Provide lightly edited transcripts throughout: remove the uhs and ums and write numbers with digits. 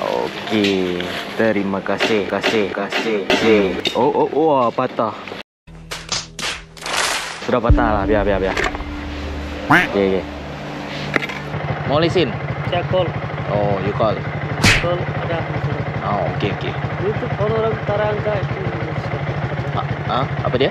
Okey, terima kasih. Oh, patah. Sudah patah lah, biar. Okey. Mau lesen? Saya call. Oh, you call. Call ada masalah. Oh, okey. Itu kalau orang Tarangga itu. Apa dia?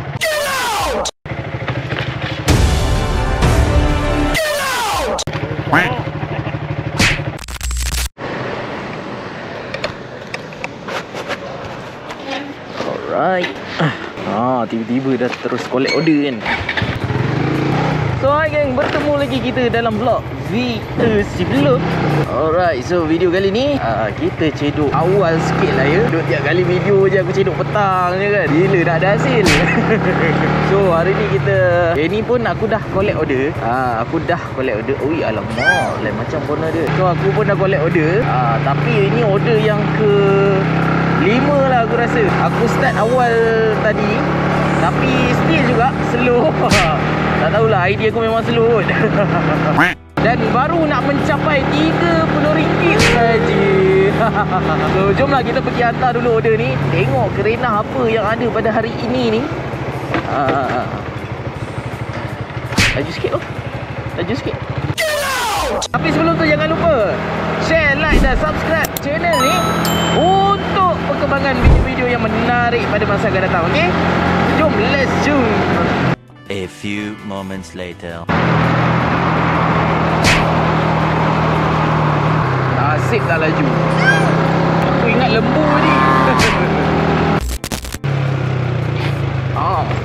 Alright. Tiba-tiba dah terus collect order kan. So hi gang, bertemu lagi kita dalam vlog video sebelum. Alright, so video kali ni kita cedok awal sikit lah ya. Duk tiap kali video je aku cedok petang je kan. Gila dah ada hasil. So hari ni kita ni pun aku dah collect order. Ui alamak, lain macam corner dia. So aku pun dah collect order. Tapi ini order yang ke 5 lah aku rasa. Aku start awal tadi, tapi still juga slow. Tak tahulah, idea aku memang slow. Dan baru nak mencapai RM30 saja. So jomlah kita pergi hantar dulu order ni. Tengok kerenah apa yang ada pada hari ini ni. Laju sikit oh. Laju sikit. Tapi sebelum tu jangan lupa share, like dan subscribe channel ni untuk perkembangan video-video yang menarik pada masa akan datang. Okay? Jom, let's jump. A few moments later. Asyik tak laju. Aku ingat lembu ni.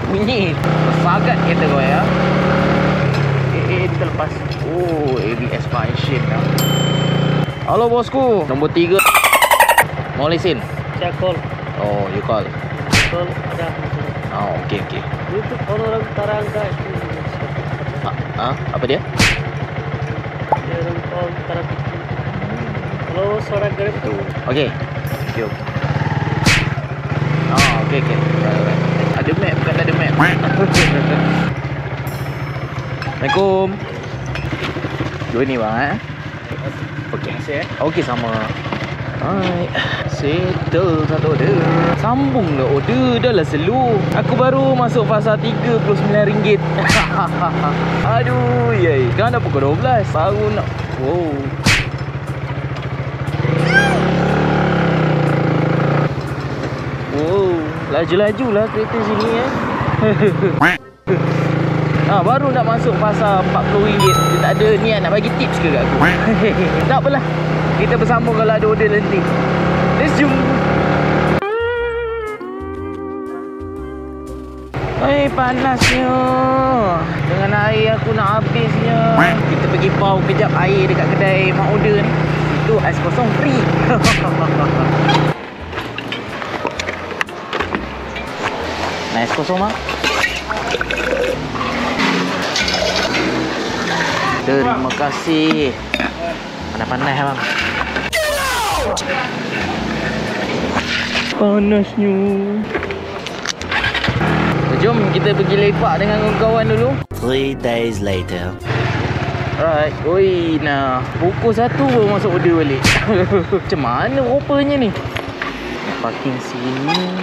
Bunyi sagat kereta kau ya. Kita lepas. Oh, ABS function lah. Halo bosku, nombor 3. Mau lesen? Saya call. Oh, you call. Call ada masalah. Oh, okey. Itu kalau orang Tarangga itu. Apa dia? Dia orang call Tarangga. Kalau seorang Grab tu. Okey. Thank you. Okey. Ada map, bukan ada map. Assalamualaikum. Dua ni bang Okey. Okey sama. Hai, settle satu order. Sambung lah order, dah lah slow. Aku baru masuk fasa RM39. Aduh, yai. Sekarang dah pukul 12. Baru nak. Wow. Laju-laju lah kereta sini baru nak masuk fasa RM40. Dia tak ada niat nak bagi tips ke kat aku. Tak apalah, kita bersambung kalau ada order nanti. Let's jump. Panasnya. Dengan air aku nak habisnya. Kita pergi pau kejap air dekat kedai mak order ni. Itu ais kosong free. Ais kosong mak. Terima kasih. Panas-panas bang. Panasnya. Jom kita pergi lepak dengan kawan-kawan dulu. 3 days later. Alright. Oi, nah. Pukul 1 baru masuk order balik. Macam mana rupanya ni? Parking sini.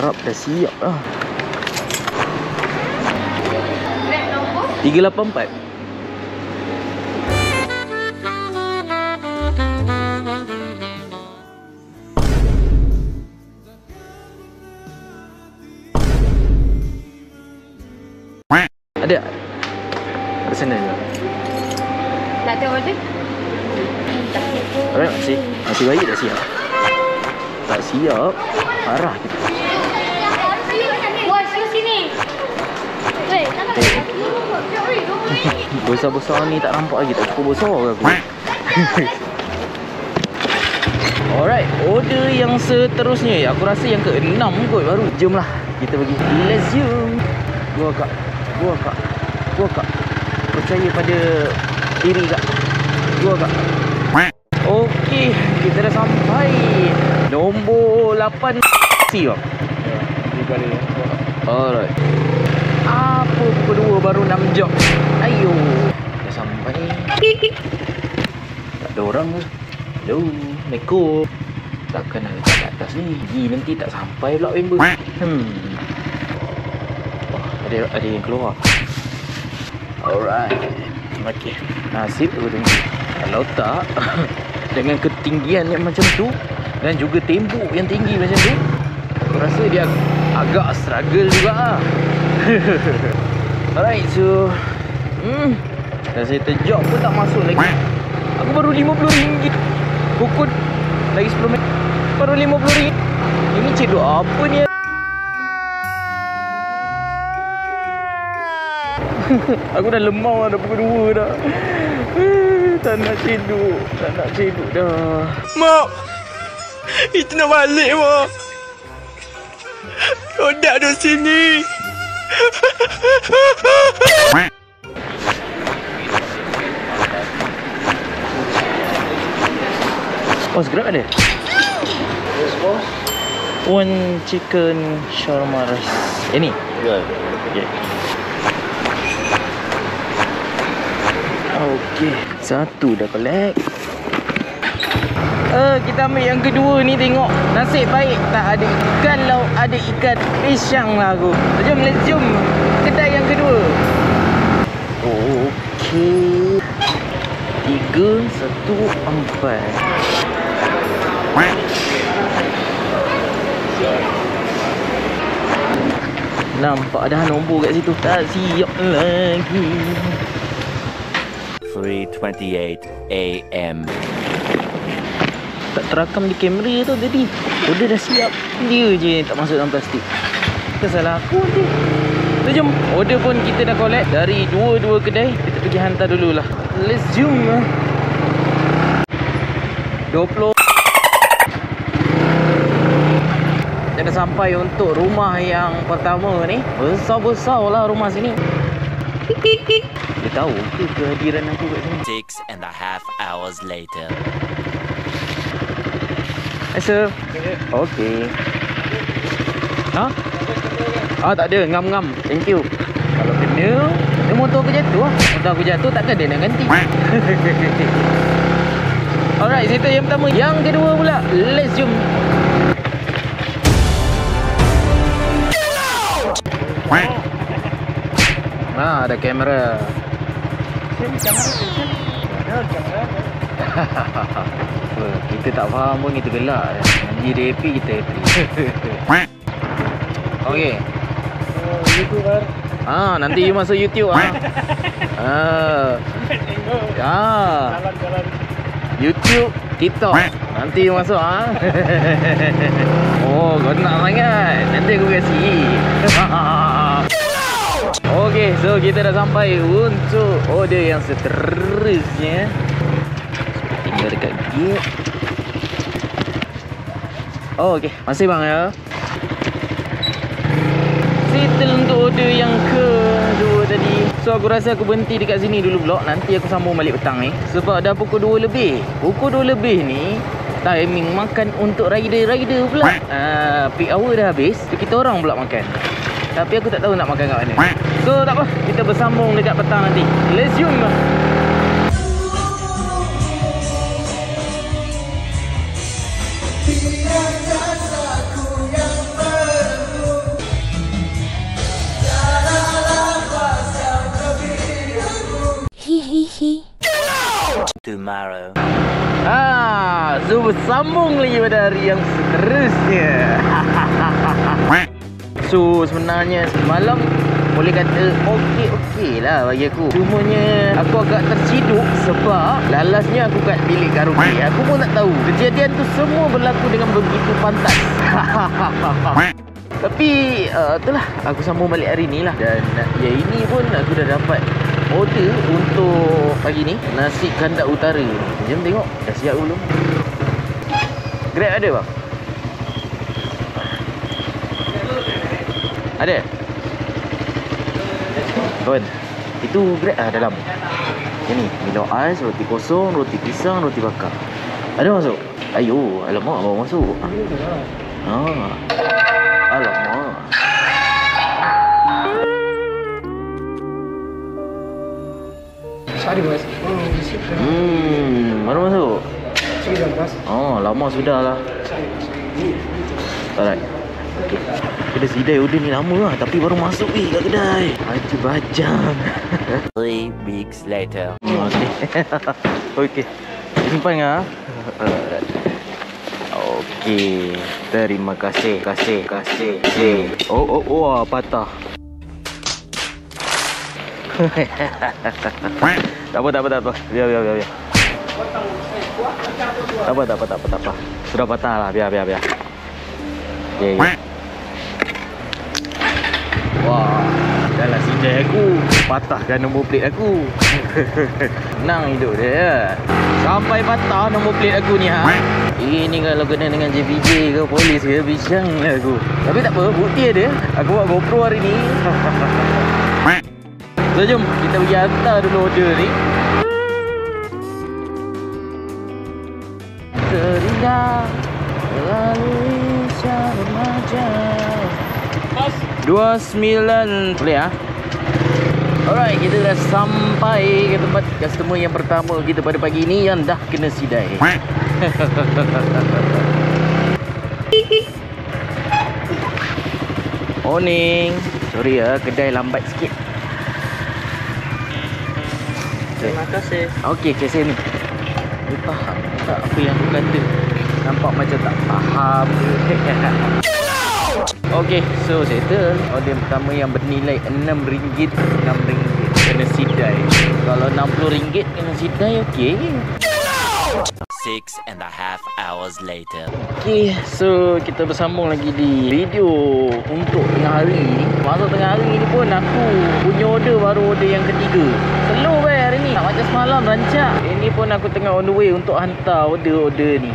Rap dah siap lah. 384. Ada sana je. Nak tengok order? Alright, masih baik tak siap? Tak siap. Parah kita. Bos, you sini. Weh, Besar-besar ni tak nampak lagi. Tak cukup besar ke aku? Alright, order yang seterusnya. Aku rasa yang ke-6 kot baru. Jomlah kita pergi. Let's jump. Gua kak. Percaya pada diri kak. Gua kak. Okey, kita dah sampai. Nombor 8 bang. Alright. Apa pukul 2 baru 6 jam. Ayo. Dah sampai. Tak ada orang ke? Hello, Assalamualaikum. Takkan nak letak kat atas ni. Nanti tak sampai pula member. Oh, ada yang keluar. Alright. Okey. Nasib tu tunggu. Kalau tak dengan ketinggian yang macam tu dan juga tembok yang tinggi macam tu, aku rasa dia agak struggle juga lah. Alright, so dah saya terjog pun tak masuk lagi. Aku baru RM50. Pukul lagi 10 minit baru RM50. Ini cedok apa ni? Aku dah lemau dah pukul 2 dah. Tak nak cedok dah. Mak, itu nak balik, Mak. Rodak duduk sini. Oh, Grab ada? Yes, bos. One chicken shawarma rice. Ini? Ya. Okay. Okey, satu dah collect. Kita ambil yang kedua ni, tengok. Nasib baik tak ada ikan laut, ada ikan pisang lah aku. Jom, let's jom kedai yang kedua. Okey. 3, 1, 4. Nampak dah nombor kat situ. Tak siap lagi. 3:28 AM. Tak terakam di kamera tu tadi. Order dah siap. Dia je yang tak masuk dalam plastik. Salah aku nanti. So, jom. Order pun kita dah collect dari dua-dua kedai. Kita pergi hantar dululah. Let's zoom. 20. Kita dah sampai untuk rumah yang pertama ni. Besar-besar lah rumah sini. Dia tahu ke kehadiran aku kat sini? 6.5 hours later. Hi sir. Okay. Ha? Tak ada. Ngam-ngam. Thank you. Kalau kena, motor aku jatuh lah. Motor aku jatuh takkan dia nak ganti. Alright, cerita yang pertama. Yang kedua pula, let's jom. Ada kamera. Kita tak faham pun kita gelak. Dia happy, kita happy. Okey. YouTube kan? Nanti you masuk YouTube Jalan-jalan. YouTube, TikTok. Nanti you masuk Oh, kau nak sangat. Nanti aku kasih. Okey, so kita dah sampai untuk order yang seterusnya. Tinggal dekat gate. Okey, masih bang ya. Settle untuk order yang kedua tadi. So aku rasa aku berhenti dekat sini dulu vlog. Nanti aku sambung balik petang ni. Sebab dah pukul 2 lebih. Pukul 2 lebih ni timing makan untuk rider-rider pula. Peak hour dah habis. So kita orang pula makan. Tapi aku tak tahu nak makan kat mana. So tak apa, kita bersambung dekat petang nanti. Let's zoom. Tomorrow. So bersambung lagi pada hari yang seterusnya. So sebenarnya semalam boleh kata okey lah bagi aku. Cumanya aku agak terciduk sebab lalasnya aku kat bilik karaoke. Aku pun tak tahu kejadian tu semua berlaku dengan begitu pantas. Tapi itulah, aku sambung balik hari ni lah. Dan ya ini pun aku dah dapat order untuk pagi ni, nasi kandak utara. Jom tengok dah siap belum. Grab ada bang? Ada? Kawan, itu Grab dalam. Ini Milo ais, roti kosong, roti pisang, roti bakar. Ada masuk? Ayo, alamak bawa masuk. Alamak. Sorry bos. Baru masuk? Oh, lama sudah lah. Alright. Okay. Kedai sidai order ni lama lah, tapi baru masuk kat kedai. Haji bajang. 3 weeks later. Okay. Okay. Simpan ya. Okey. Terima kasih. Kasih. Oh, patah. Tak apa. Biar. Tak apa. Sudah patah lah. Biar. Okay. Wah, dalam sidai aku patahkan nombor plate aku. Senang hidup dia ya. Sampai patah nombor plate aku ni ha. Ini kalau kena dengan JPJ ke polis ke, bisang lah aku. Tapi tak apa, bukti ada. Aku buat GoPro hari ni. So jom kita pergi hantar dulu order ni. Terindah melalui remaja 29. Boleh ah? Alright, kita dah sampai ke tempat customer yang pertama kita pada pagi ni yang dah kena sidai. Morning. Sorry ya, kedai lambat sikit. Terima kasih. Okey, sini. Dia faham tak apa yang aku kata? Nampak macam tak faham. Okey, so settle. Order pertama yang bernilai RM6. RM6 kena sidai. Kalau RM60 kena sidai, okey. 6.5 hours later. Okay, so kita bersambung lagi di video untuk tengah hari ni. Masuk tengah hari ni pun aku punya order baru order yang ketiga. Slow hari ni, tak macam semalam rancak. Ini pun aku tengah on the way untuk hantar order-order ni.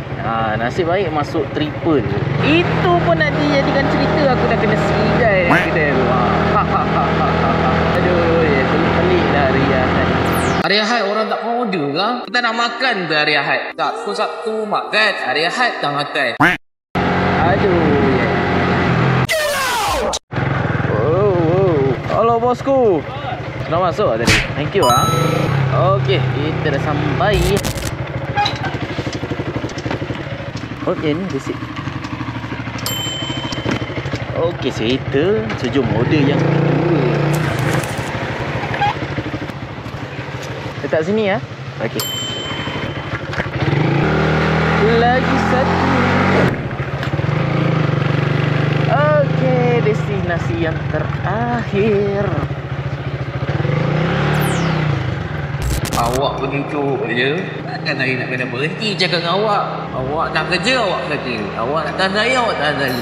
Nasib baik masuk triple. Itu pun nak dijadikan cerita aku dah kena sidai di kedai tu. Aduh, ya, pelik dah hari Ahad. Hari Ahad orang tak mau order ke? Kita nak makan tu hari Ahad. Sabtu makan, hari Ahad tak makan. Aduh, ya. Oh. Halo bosku. Sudah masuk tadi. Thank you ah. Okey, kita dah sampai. Okey, ni basic. Okey, settle. Sejom order yang kedua. Letak sini ya. Okey. Lagi satu. Okey, destinasi yang terakhir. Awak penunjuk je. Takkan saya nak kena berhenti cakap dengan awak. Awak nak kerja, awak kerja. Awak nak tahan saya, awak tahan saya.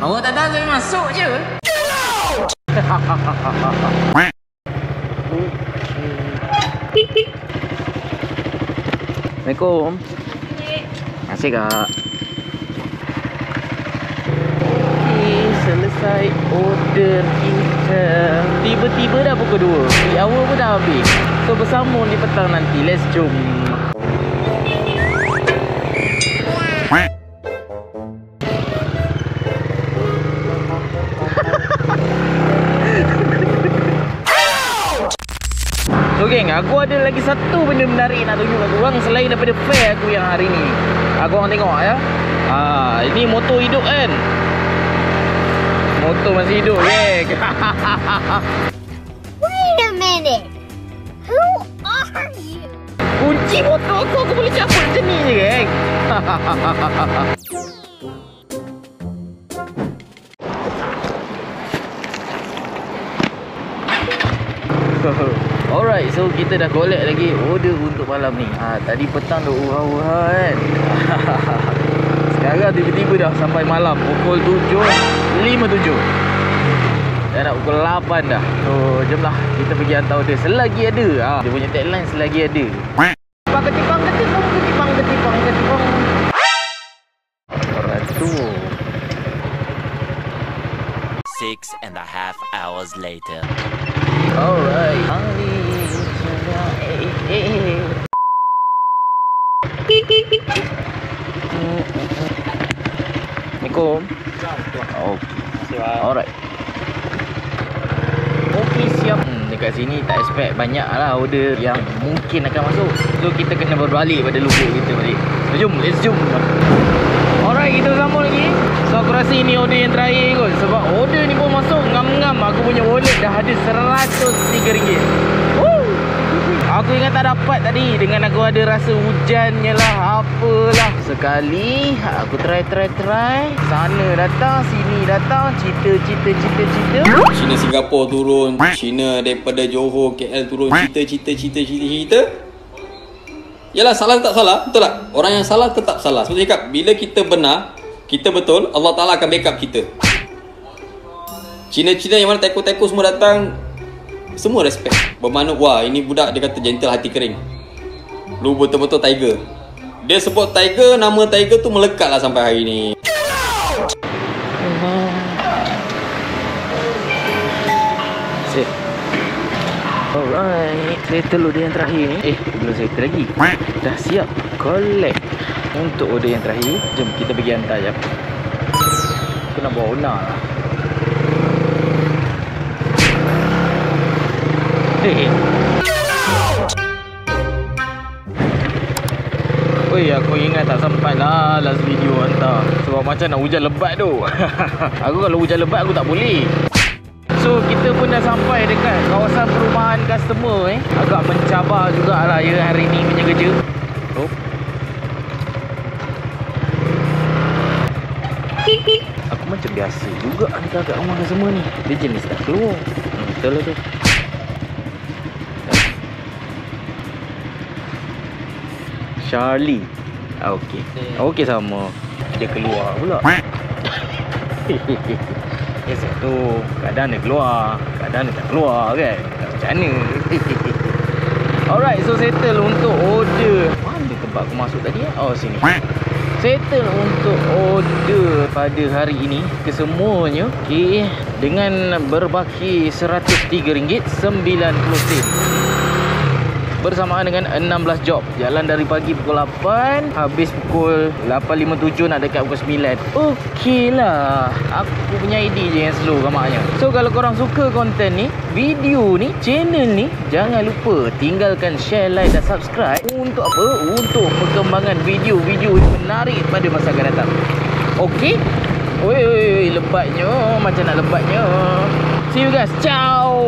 Awak tak tahan saya masuk je. Assalamualaikum. Terima kasih kak. Okey, selesai order kita. Tiba-tiba dah pukul 2. Di awal pun dah habis. So bersambung di petang nanti. Let's jom. So geng, aku ada lagi satu benda menarik nak tunjuk kat korang selain daripada fare aku yang hari ni. Korang tengok ya. Ini motor hidup kan. Motor masih hidup geng. Wait a minute. Who are you? Kunci motor aku boleh cabut macam ni je geng. Alright, so kita dah collect lagi order untuk malam ni. Tadi petang dah urah-urah kan. Sekarang tiba-tiba dah sampai malam pukul 7.57. Dah nak pukul 8 dah. So, jomlah kita pergi hantar order selagi ada. Dia punya tagline selagi ada. Ketipang. Alright, tu. 6.5 hours later. Alright. Assalamualaikum. Okay. Alright. okey siap. Dekat sini tak expect banyak lah order yang mungkin akan masuk. So kita kena berbalik pada lubuk kita balik. So jom, let's jom. Alright, kita sambung lagi. So aku rasa ini order yang terakhir kot. Sebab order ni pun masuk ngam-ngam. Aku punya wallet dah ada RM103. Woo! Aku ingat tak dapat tadi. Dengan aku ada rasa hujannya lah, apalah. Sekali aku try. Sana datang, sini datang. Cita. Cina Singapura turun, Cina daripada Johor KL turun, cita. Yalah, salah tak salah, betul tak? Orang yang salah tetap salah. Seperti cakap, bila kita benar, kita betul, Allah Ta'ala akan backup kita. Cina-Cina yang mana teko-teko semua datang, semua respect. Bermakna, wah ini budak dia kata gentle hati kering. Lu betul-betul tiger. Dia sebut tiger, nama tiger tu melekat lah sampai hari ni. Alright, settle order yang terakhir ni. Belum settle lagi. Dah siap collect untuk order yang terakhir. Jom kita pergi hantar jap. Aku nak bawa Ona lah. Oi, aku ingat tak sempat lah last video hantar. Sebab macam nak hujan lebat tu. Aku kalau hujan lebat aku tak boleh. So kita pun dah sampai dekat kawasan perumahan customer. Agak mencabar jugalah ya hari ni punya kerja. Oh. Aku macam biasa juga hantar kat rumah customer ni. Dia jenis tak keluar. Betul lah tu. Charlie. Okey. Okey sama. Dia keluar pula. Yes, tu kadang dia keluar, kadang dia tak keluar kan. Macam mana? Alright, so settle untuk order. Mana tempat aku masuk tadi? Oh, sini. Settle untuk order pada hari ini kesemuanya. Okey, dengan berbaki RM103.90. Bersamaan dengan 16 job. Jalan dari pagi pukul 8, habis pukul 8.57, nak dekat pukul 9. Okey lah. Aku punya idea je yang slow gamaknya. So kalau korang suka konten ni, video ni, channel ni, jangan lupa tinggalkan share, like dan subscribe. Untuk apa? Untuk perkembangan video-video yang menarik pada masa akan datang. Okey? Oi, lebatnya. Macam nak lebatnya. See you guys. Ciao.